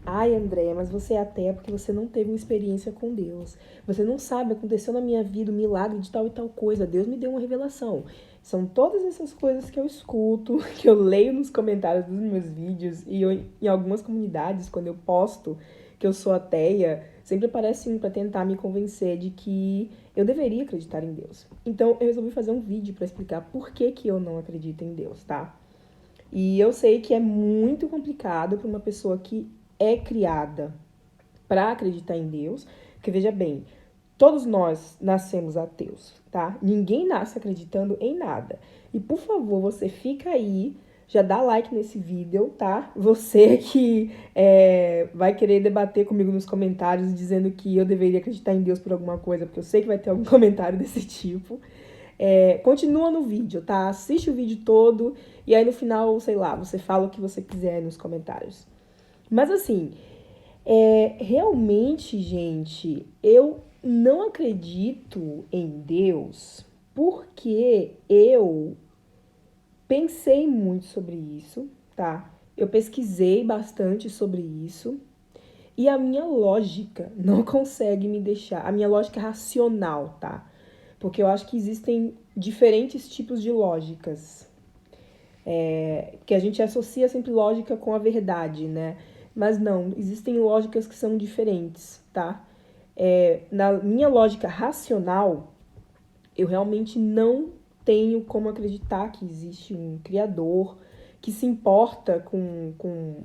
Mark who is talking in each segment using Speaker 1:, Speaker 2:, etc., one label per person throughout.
Speaker 1: Ai, Andréia, mas você é ateia porque você não teve uma experiência com Deus. Você não sabe, aconteceu na minha vida um milagre de tal e tal coisa. Deus me deu uma revelação. São todas essas coisas que eu escuto, que eu leio nos comentários dos meus vídeos e em algumas comunidades, quando eu posto que eu sou ateia, sempre aparecem para tentar me convencer de que eu deveria acreditar em Deus. Então eu resolvi fazer um vídeo para explicar por que que eu não acredito em Deus, tá? E eu sei que é muito complicado para uma pessoa que é criada para acreditar em Deus, porque veja bem, todos nós nascemos ateus, tá? Ninguém nasce acreditando em nada. E por favor, você fica aí, já dá like nesse vídeo, tá? Você que vai querer debater comigo nos comentários dizendo que eu deveria acreditar em Deus por alguma coisa, porque eu sei que vai ter algum comentário desse tipo. Continua no vídeo, tá? Assiste o vídeo todo e aí no final, sei lá, você fala o que você quiser nos comentários. Mas assim, realmente, gente, eu não acredito em Deus porque eu pensei muito sobre isso, tá? Eu pesquisei bastante sobre isso e a minha lógica não consegue me deixar, a minha lógica racional, tá? Porque eu acho que existem diferentes tipos de lógicas, que a gente associa sempre lógica com a verdade, né? Mas não, existem lógicas que são diferentes, tá? Na minha lógica racional, eu realmente não tenho como acreditar que existe um criador que se importa com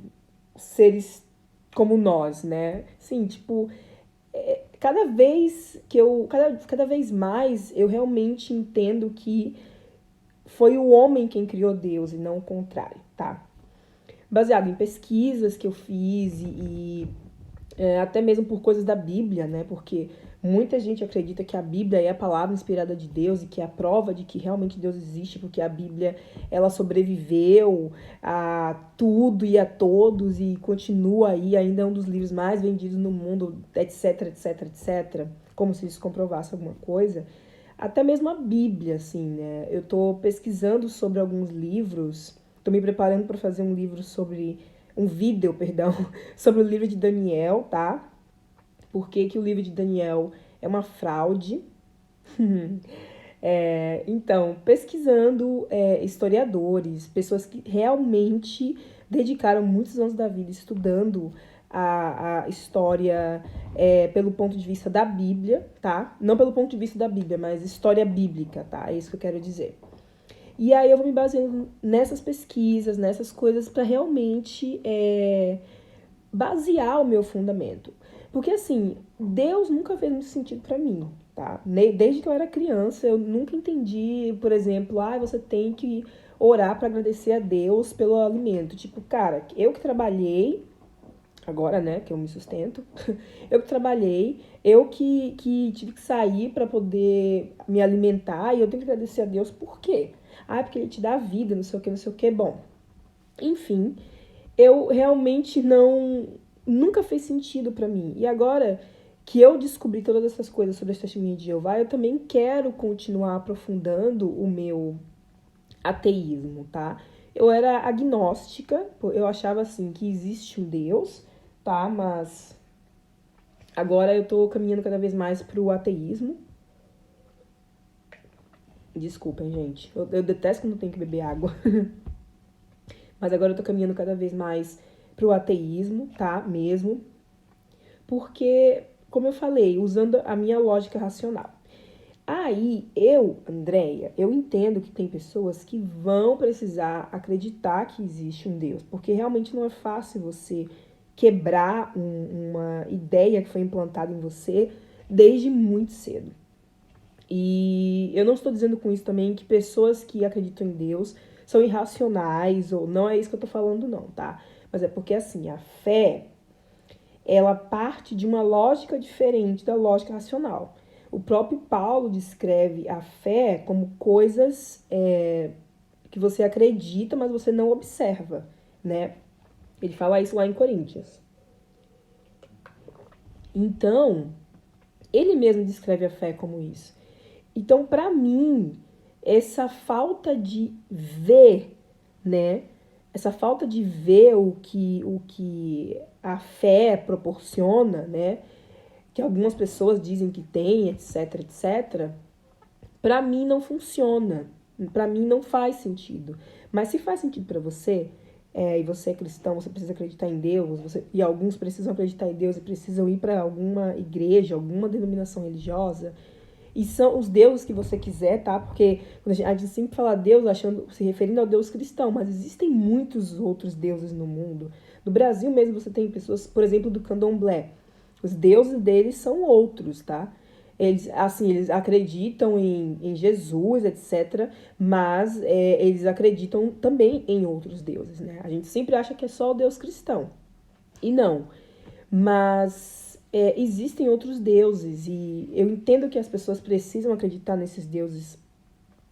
Speaker 1: seres como nós, né? Sim, tipo, cada vez mais eu realmente entendo que foi o homem quem criou Deus e não o contrário, tá? Baseado em pesquisas que eu fiz até mesmo por coisas da Bíblia, né? Porque muita gente acredita que a Bíblia é a palavra inspirada de Deus e que é a prova de que realmente Deus existe, porque a Bíblia ela sobreviveu a tudo e a todos e continua aí, ainda é um dos livros mais vendidos no mundo, etc, etc, etc. Como se isso comprovasse alguma coisa. Até mesmo a Bíblia, assim, né? Eu tô pesquisando sobre alguns livros, tô me preparando para fazer um livro sobre um vídeo, perdão, sobre o livro de Daniel, tá? Por que, que o livro de Daniel é uma fraude. Então, pesquisando historiadores, pessoas que realmente dedicaram muitos anos da vida estudando a história pelo ponto de vista da Bíblia, tá? Não pelo ponto de vista da Bíblia, mas história bíblica, tá? É isso que eu quero dizer. E aí eu vou me baseando nessas pesquisas, nessas coisas, para realmente basear o meu fundamento. Porque assim, Deus nunca fez muito sentido para mim, tá? Desde que eu era criança, eu nunca entendi, por exemplo, você tem que orar para agradecer a Deus pelo alimento. Tipo, cara, eu que trabalhei, agora, né, que eu me sustento, eu que trabalhei, eu que tive que sair para poder me alimentar e eu tenho que agradecer a Deus por quê? Porque ele te dá vida, não sei o que, não sei o que. Bom, enfim, eu realmente nunca fez sentido para mim. E agora que eu descobri todas essas coisas sobre as testemunhas de Jeová, eu também quero continuar aprofundando o meu ateísmo, tá? Eu era agnóstica, eu achava assim que existe um Deus, tá? Mas agora eu tô caminhando cada vez mais pro ateísmo. Desculpem, gente. Eu detesto quando eu tenho que beber água. Mas agora eu tô caminhando cada vez mais pro ateísmo, tá? Mesmo. Porque, como eu falei, usando a minha lógica racional. Aí, Andréia, eu entendo que tem pessoas que vão precisar acreditar que existe um Deus, porque realmente não é fácil você quebrar uma ideia que foi implantada em você desde muito cedo. E eu não estou dizendo com isso também que pessoas que acreditam em Deus são irracionais, ou não é isso que eu tô falando não, tá? Mas é porque, assim, a fé, ela parte de uma lógica diferente da lógica racional. O próprio Paulo descreve a fé como coisas que você acredita, mas você não observa, né? Ele fala isso lá em Coríntios. Então, ele mesmo descreve a fé como isso. Então, para mim, essa falta de ver, né, essa falta de ver o que a fé proporciona, né? Que algumas pessoas dizem que tem, etc, etc, para mim não funciona. Para mim não faz sentido. Mas se faz sentido para você, e você é cristão, você precisa acreditar em Deus, e alguns precisam acreditar em Deus e precisam ir para alguma igreja, alguma denominação religiosa, e são os deuses que você quiser, tá? Porque a gente sempre fala Deus se referindo ao Deus cristão, mas existem muitos outros deuses no mundo. No Brasil mesmo você tem pessoas, por exemplo, do candomblé. Os deuses deles são outros, tá? Eles, assim, eles acreditam em Jesus, etc., mas eles acreditam também em outros deuses, né? A gente sempre acha que é só o Deus cristão. E não. Mas existem outros deuses e eu entendo que as pessoas precisam acreditar nesses deuses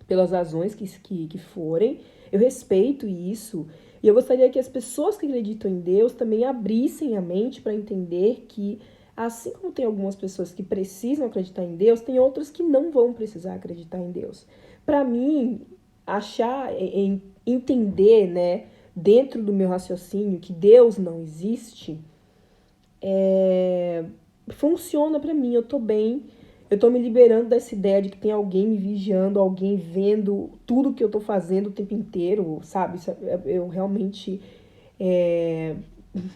Speaker 1: pelas razões que forem. Eu respeito isso. E eu gostaria que as pessoas que acreditam em Deus também abrissem a mente para entender que, assim como tem algumas pessoas que precisam acreditar em Deus, tem outras que não vão precisar acreditar em Deus. Para mim, entender, né, dentro do meu raciocínio que Deus não existe, funciona pra mim, eu tô bem. Eu tô me liberando dessa ideia de que tem alguém me vigiando, alguém vendo tudo que eu tô fazendo o tempo inteiro, sabe? Eu realmente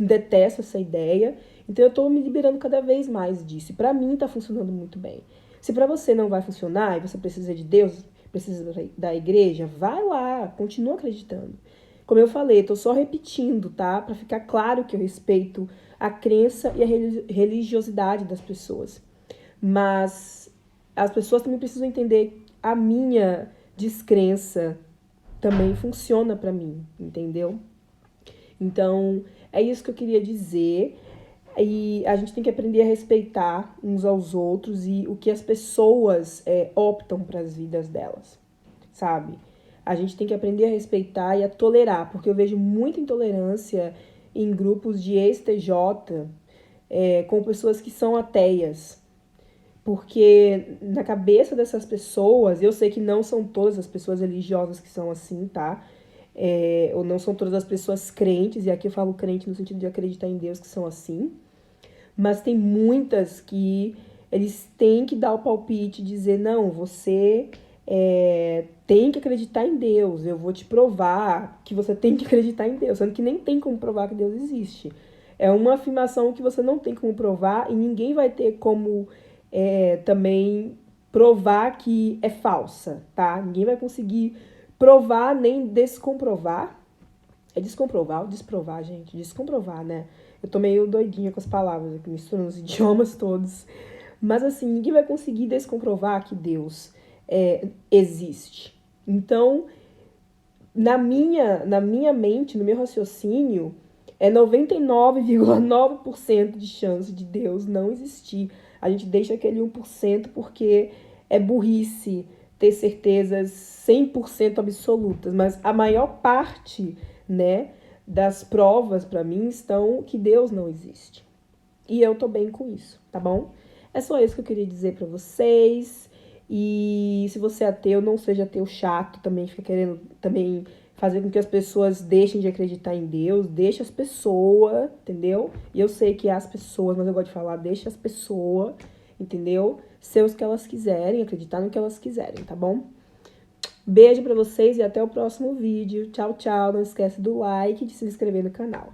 Speaker 1: detesto essa ideia. Então eu tô me liberando cada vez mais disso. E pra mim tá funcionando muito bem. Se pra você não vai funcionar e você precisa de Deus, precisa da igreja, vai lá, continua acreditando. Como eu falei, tô só repetindo, tá? Pra ficar claro que eu respeito a crença e a religiosidade das pessoas. Mas as pessoas também precisam entender a minha descrença também funciona pra mim, entendeu? Então, é isso que eu queria dizer. E a gente tem que aprender a respeitar uns aos outros e o que as pessoas optam para as vidas delas, sabe? A gente tem que aprender a respeitar e a tolerar, porque eu vejo muita intolerância em grupos de ex-TJ com pessoas que são ateias. Porque na cabeça dessas pessoas, eu sei que não são todas as pessoas religiosas que são assim, tá? Ou não são todas as pessoas crentes, e aqui eu falo crente no sentido de acreditar em Deus que são assim, mas tem muitas que eles têm que dar o palpite e dizer, não, você tem que acreditar em Deus, eu vou te provar que você tem que acreditar em Deus, sendo que nem tem como provar que Deus existe. É uma afirmação que você não tem como provar e ninguém vai ter como também provar que é falsa, tá? Ninguém vai conseguir provar nem descomprovar. É descomprovar ou desprovar, gente? Descomprovar, né? Eu tô meio doidinha com as palavras aqui, misturando os idiomas todos. Mas assim, ninguém vai conseguir descomprovar que Deus existe. Então, na minha mente, no meu raciocínio, é 99,9% de chance de Deus não existir. A gente deixa aquele 1% porque é burrice ter certezas 100% absolutas, mas a maior parte, né, das provas para mim estão que Deus não existe. E eu tô bem com isso, tá bom? É só isso que eu queria dizer para vocês. E se você é ateu, não seja ateu chato, também fica querendo também fazer com que as pessoas deixem de acreditar em Deus, deixa as pessoas, entendeu? E eu sei que é as pessoas, mas eu gosto de falar, deixa as pessoas, entendeu? Ser os que elas quiserem, acreditar no que elas quiserem, tá bom? Beijo pra vocês e até o próximo vídeo. Tchau, tchau. Não esquece do like e de se inscrever no canal.